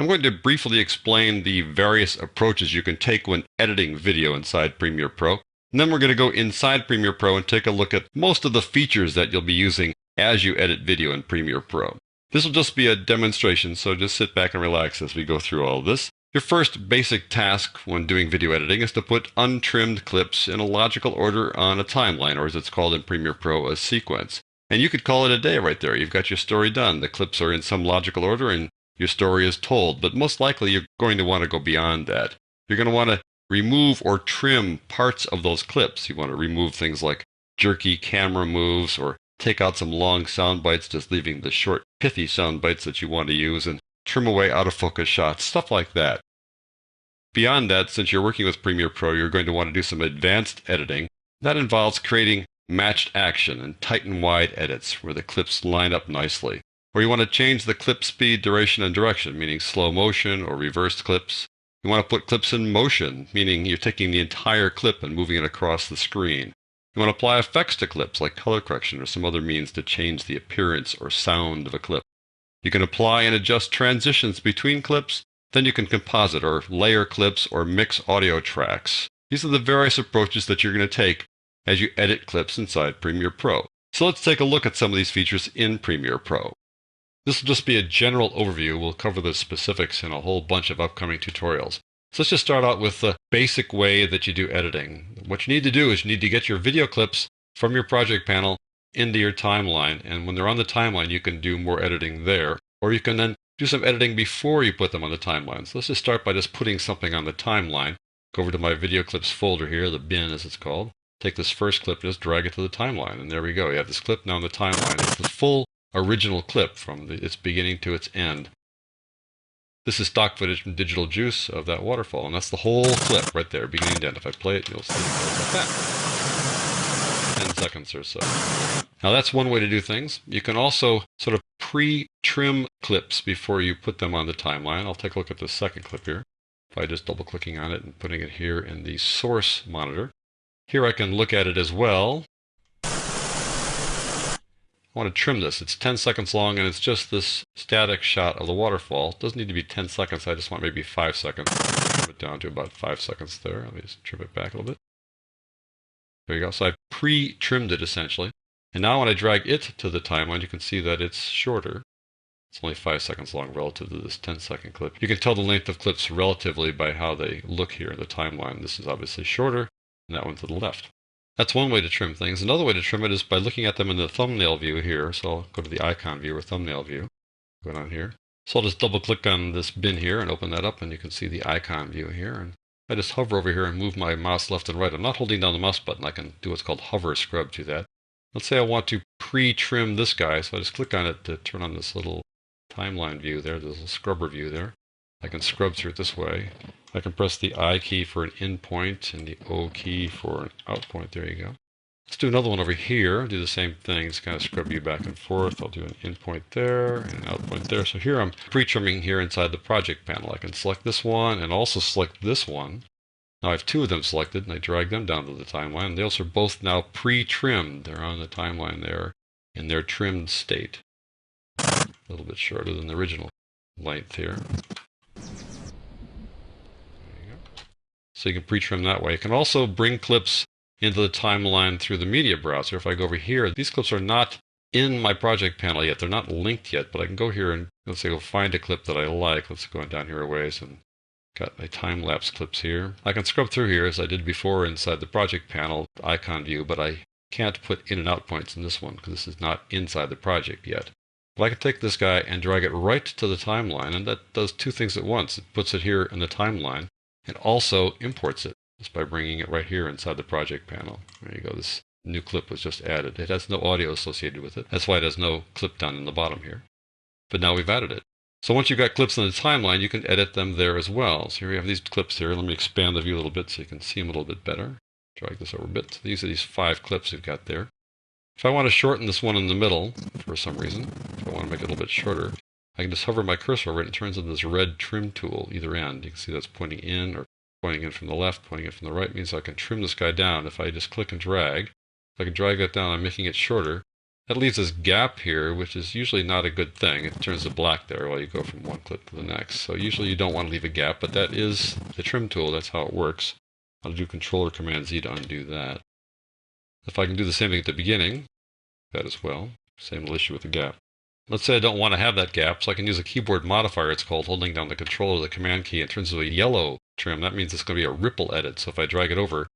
I'm going to briefly explain the various approaches you can take when editing video inside Premiere Pro. And then we're going to go inside Premiere Pro and take a look at most of the features that you'll be using as you edit video in Premiere Pro. This will just be a demonstration, so just sit back and relax as we go through all of this. Your first basic task when doing video editing is to put untrimmed clips in a logical order on a timeline, or as it's called in Premiere Pro, a sequence. And you could call it a day right there. You've got your story done. The clips are in some logical order and your story is told, but most likely you're going to want to go beyond that. You're going to want to remove or trim parts of those clips. You want to remove things like jerky camera moves, or take out some long sound bites, just leaving the short, pithy sound bites that you want to use, and trim away out of focus shots, stuff like that. Beyond that, since you're working with Premiere Pro, you're going to want to do some advanced editing. That involves creating matched action and tight and wide edits where the clips line up nicely. Or you want to change the clip speed, duration, and direction, meaning slow motion or reversed clips. You want to put clips in motion, meaning you're taking the entire clip and moving it across the screen. You want to apply effects to clips like color correction or some other means to change the appearance or sound of a clip. You can apply and adjust transitions between clips. Then you can composite or layer clips or mix audio tracks. These are the various approaches that you're going to take as you edit clips inside Premiere Pro. So let's take a look at some of these features in Premiere Pro. This will just be a general overview. We'll cover the specifics in a whole bunch of upcoming tutorials. So let's just start out with the basic way that you do editing. What you need to do is you need to get your video clips from your project panel into your timeline. And when they're on the timeline, you can do more editing there. Or you can then do some editing before you put them on the timeline. So let's just start by just putting something on the timeline. Go over to my video clips folder here, the bin as it's called. Take this first clip, just drag it to the timeline. And there we go. You have this clip now on the timeline. It's the full original clip from its beginning to its end. This is stock footage from Digital Juice of that waterfall, and that's the whole clip right there, beginning to end. If I play it, you'll see it goes like that. 10 seconds or so. Now that's one way to do things. You can also sort of pre-trim clips before you put them on the timeline. I'll take a look at the second clip here by just double-clicking on it and putting it here in the source monitor. Here I can look at it as well. I want to trim this. It's 10 seconds long, and it's just this static shot of the waterfall. It doesn't need to be 10 seconds. I just want maybe 5 seconds. Trim it down to about 5 seconds there. Let me just trim it back a little bit. There you go. So I pre-trimmed it essentially. And now when I drag it to the timeline, you can see that it's shorter. It's only 5 seconds long relative to this 10-second clip. You can tell the length of clips relatively by how they look here in the timeline. This is obviously shorter, and that one to the left. That's one way to trim things. Another way to trim it is by looking at them in the thumbnail view here. So I'll go to the icon view or thumbnail view. Go down here. So I'll just double click on this bin here and open that up, and you can see the icon view here. And I just hover over here and move my mouse left and right. I'm not holding down the mouse button. I can do what's called hover scrub to that. Let's say I want to pre-trim this guy. So I just click on it to turn on this little timeline view there, this little scrubber view there. I can scrub through it this way. I can press the I key for an in point and the O key for an out point. There you go. Let's do another one over here. Do the same thing. Just kind of scrub you back and forth. I'll do an in point there and an out point there. So here I'm pre-trimming here inside the project panel. I can select this one and also select this one. Now I have two of them selected, and I drag them down to the timeline. Those are both now pre-trimmed. They're on the timeline there in their trimmed state. A little bit shorter than the original length here. So you can pre-trim that way. You can also bring clips into the timeline through the media browser. If I go over here, these clips are not in my project panel yet. They're not linked yet, but I can go here and let's say go find a clip that I like. Let's go down here a ways and got my time-lapse clips here. I can scrub through here as I did before inside the project panel icon view, but I can't put in and out points in this one because this is not inside the project yet. But I can take this guy and drag it right to the timeline, and that does two things at once. It puts it here in the timeline. It also imports it just by bringing it right here inside the project panel. There you go. This new clip was just added. It has no audio associated with it. That's why it has no clip down in the bottom here. But now we've added it. So once you've got clips in the timeline, you can edit them there as well. So here we have these clips here. Let me expand the view a little bit so you can see them a little bit better. Drag this over a bit. So these are these 5 clips we've got there. If I want to shorten this one in the middle for some reason, if I want to make it a little bit shorter, I can just hover my cursor over it and it turns into this red trim tool either end. You can see that's pointing in or pointing in from the left, pointing in from the right. Means I can trim this guy down. If I just click and drag, if I can drag that down, I'm making it shorter. That leaves this gap here, which is usually not a good thing. It turns to black there while you go from one clip to the next. So usually you don't want to leave a gap, but that is the trim tool. That's how it works. I'll do Control or Command Z to undo that. If I can do the same thing at the beginning, that as well. Same little issue with the gap. Let's say I don't want to have that gap, so I can use a keyboard modifier, it's called, holding down the Control or the Command key. It turns to a yellow trim. That means it's going to be a ripple edit. So if I drag it over,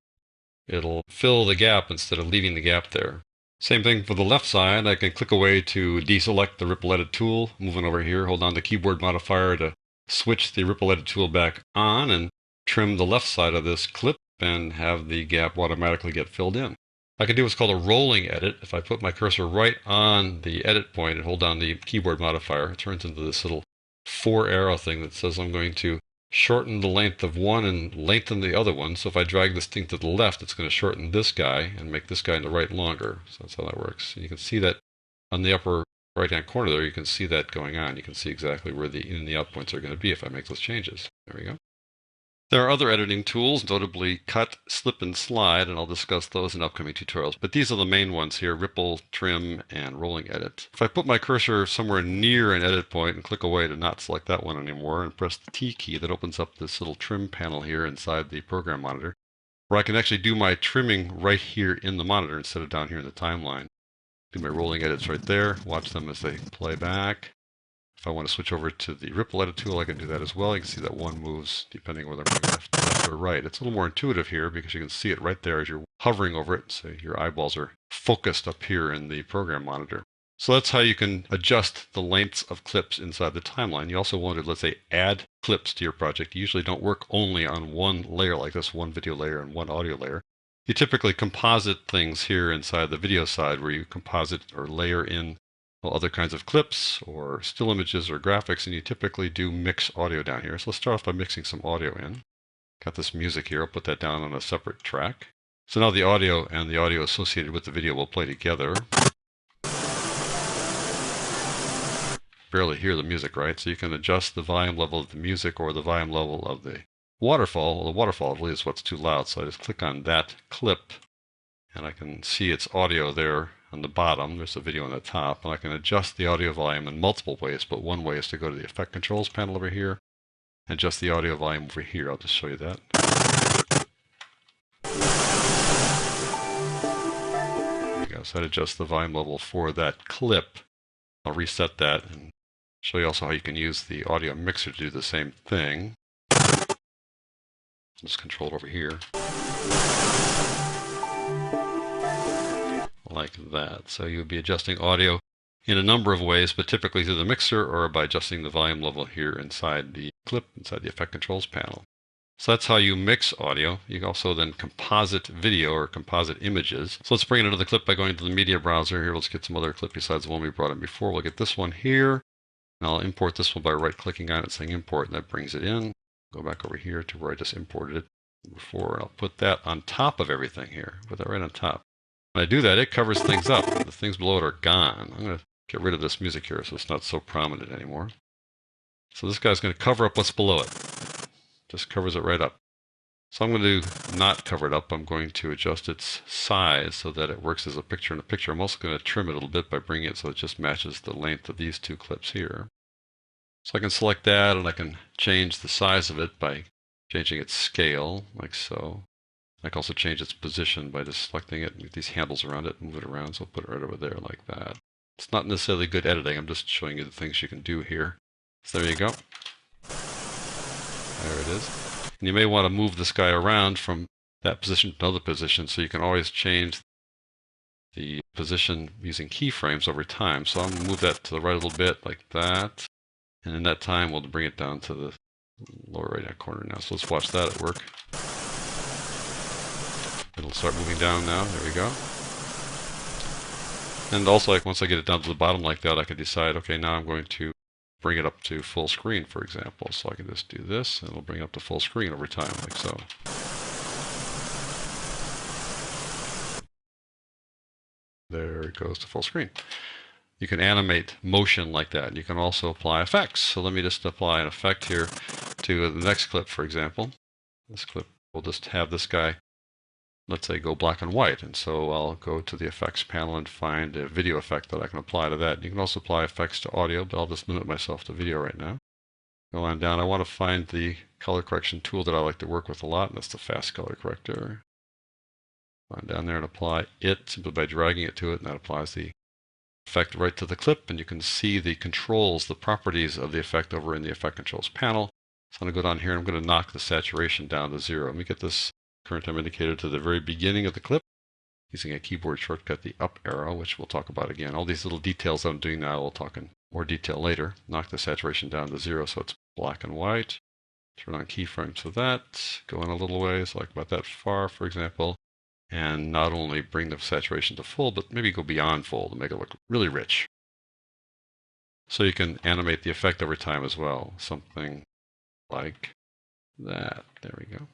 it'll fill the gap instead of leaving the gap there. Same thing for the left side. I can click away to deselect the ripple edit tool. Moving over here, hold on the keyboard modifier to switch the ripple edit tool back on and trim the left side of this clip and have the gap automatically get filled in. I can do what's called a rolling edit. If I put my cursor right on the edit point and hold down the keyboard modifier, it turns into this little 4-arrow thing that says I'm going to shorten the length of one and lengthen the other one. So if I drag this thing to the left, it's going to shorten this guy and make this guy in the right longer. So that's how that works. And you can see that on the upper right-hand corner there, you can see that going on. You can see exactly where the in and the out points are going to be if I make those changes. There we go. There are other editing tools, notably cut, slip, and slide, and I'll discuss those in upcoming tutorials. But these are the main ones here: ripple, trim, and rolling edit. If I put my cursor somewhere near an edit point and click away to not select that one anymore and press the T key, that opens up this little trim panel here inside the program monitor, where I can actually do my trimming right here in the monitor instead of down here in the timeline. Do my rolling edits right there, watch them as they play back. If I want to switch over to the ripple edit tool, I can do that as well. You can see that one moves depending whether I'm going left or right. It's a little more intuitive here because you can see it right there as you're hovering over it. So your eyeballs are focused up here in the program monitor. So that's how you can adjust the lengths of clips inside the timeline. You also want to, let's say, add clips to your project. You usually don't work only on one layer like this, one video layer and one audio layer. You typically composite things here inside the video side where you composite or layer in other kinds of clips or still images or graphics, and you typically do mix audio down here. So let's start off by mixing some audio in. Got this music here. I'll put that down on a separate track. So now the audio and the audio associated with the video will play together. Barely hear the music, right? So you can adjust the volume level of the music or the volume level of the waterfall. The waterfall really is what's too loud. So I just click on that clip and I can see its audio there on the bottom. There's a video on the top, and I can adjust the audio volume in multiple ways, but one way is to go to the Effect Controls panel over here and adjust the audio volume over here. I'll just show you that. There we go. So I'd adjust the volume level for that clip. I'll reset that and show you also how you can use the audio mixer to do the same thing. Just control it over here. Like that. So you'll be adjusting audio in a number of ways, but typically through the mixer or by adjusting the volume level here inside the clip, inside the Effect Controls panel. So that's how you mix audio. You can also then composite video or composite images. So let's bring in another clip by going to the media browser here. Let's get some other clip besides the one we brought in before. We'll get this one here, and I'll import this one by right-clicking on it, saying import, and that brings it in. Go back over here to where I just imported it before, and I'll put that on top of everything here. Put that right on top. When I do that, it covers things up. The things below it are gone. I'm going to get rid of this music here so it's not so prominent anymore. So this guy's going to cover up what's below it. Just covers it right up. So I'm going to not cover it up. I'm going to adjust its size so that it works as a picture in a picture. I'm also going to trim it a little bit by bringing it so it just matches the length of these two clips here. So I can select that, and I can change the size of it by changing its scale, like so. I can also change its position by just selecting it and get these handles around it and move it around. So I'll put it right over there like that. It's not necessarily good editing. I'm just showing you the things you can do here. So there you go. There it is. And you may want to move this guy around from that position to another position, so you can always change the position using keyframes over time. So I'm going to move that to the right a little bit like that. And in that time, we'll bring it down to the lower right-hand corner now. So let's watch that at work. It'll start moving down now. There we go. And also, like, once I get it down to the bottom like that, I can decide, okay, now I'm going to bring it up to full screen, for example. So I can just do this, and it'll bring it up to full screen over time, like so. There it goes to full screen. You can animate motion like that. You can also apply effects. So let me just apply an effect here to the next clip, for example. This clip, we'll just have this guy let's say, go black and white. And so I'll go to the effects panel and find a video effect that I can apply to that. You can also apply effects to audio, but I'll just limit myself to video right now. Go on down. I want to find the color correction tool that I like to work with a lot, and that's the fast color corrector. Go on down there and apply it simply by dragging it to it, and that applies the effect right to the clip, and you can see the controls, the properties of the effect over in the effect controls panel. So I'm going to go down here and I'm going to knock the saturation down to 0. Let me get this current time indicator to the very beginning of the clip using a keyboard shortcut, the up arrow, which we'll talk about again. All these little details that I'm doing now, we'll talk in more detail later. Knock the saturation down to 0 so it's black and white. Turn on keyframes for that. Go in a little ways, like about that far, for example. And not only bring the saturation to full, but maybe go beyond full to make it look really rich. So you can animate the effect over time as well. Something like that. There we go.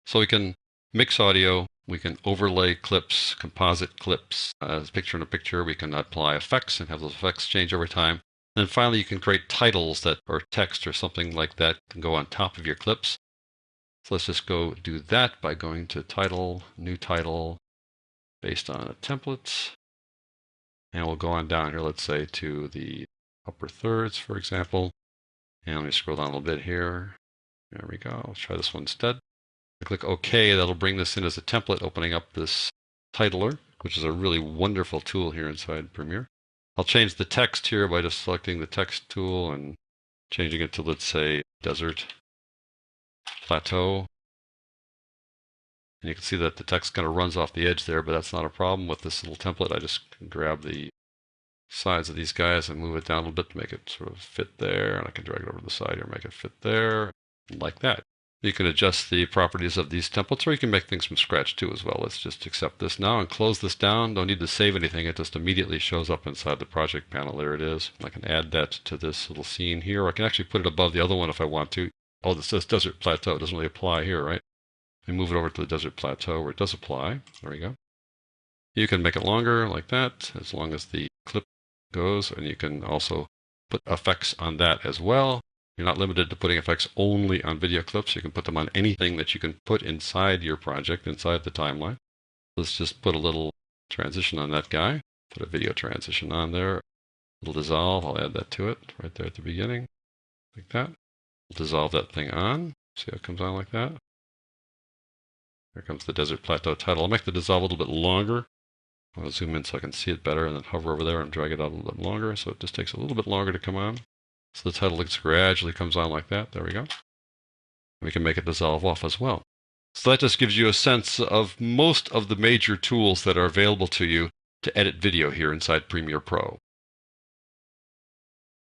So we can mix audio, we can overlay clips, composite clips as picture in a picture. We can apply effects and have those effects change over time. And then finally, you can create titles that, or text or something like that, can go on top of your clips. So let's just go do that by going to Title, New Title, based on a template. And we'll go on down here, let's say, to the upper thirds, for example. And let me scroll down a little bit here. There we go. Let's try this one instead. I click OK. That'll bring this in as a template, opening up this titler, which is a really wonderful tool here inside Premiere. I'll change the text here by just selecting the text tool and changing it to, let's say, Desert Plateau. And you can see that the text kind of runs off the edge there, but that's not a problem with this little template. I just can grab the sides of these guys and move it down a little bit to make it sort of fit there. And I can drag it over to the side here, make it fit there, like that. You can adjust the properties of these templates, or you can make things from scratch too as well. Let's just accept this now and close this down. Don't need to save anything. It just immediately shows up inside the project panel. There it is. I can add that to this little scene here, or I can actually put it above the other one if I want to. Oh, this says Desert Plateau. It doesn't really apply here, right? Let me move it over to the Desert Plateau where it does apply. There we go. You can make it longer like that, as long as the clip goes, and you can also put effects on that as well. You're not limited to putting effects only on video clips. You can put them on anything that you can put inside your project, inside the timeline. Let's just put a little transition on that guy. Put a video transition on there. A little dissolve. I'll add that to it right there at the beginning, like that. Dissolve that thing on. See how it comes on like that? Here comes the Desert Plateau title. I'll make the dissolve a little bit longer. I'll zoom in so I can see it better and then hover over there and drag it out a little bit longer. So it just takes a little bit longer to come on. So the title gradually comes on like that. There we go. We can make it dissolve off as well. So that just gives you a sense of most of the major tools that are available to you to edit video here inside Premiere Pro.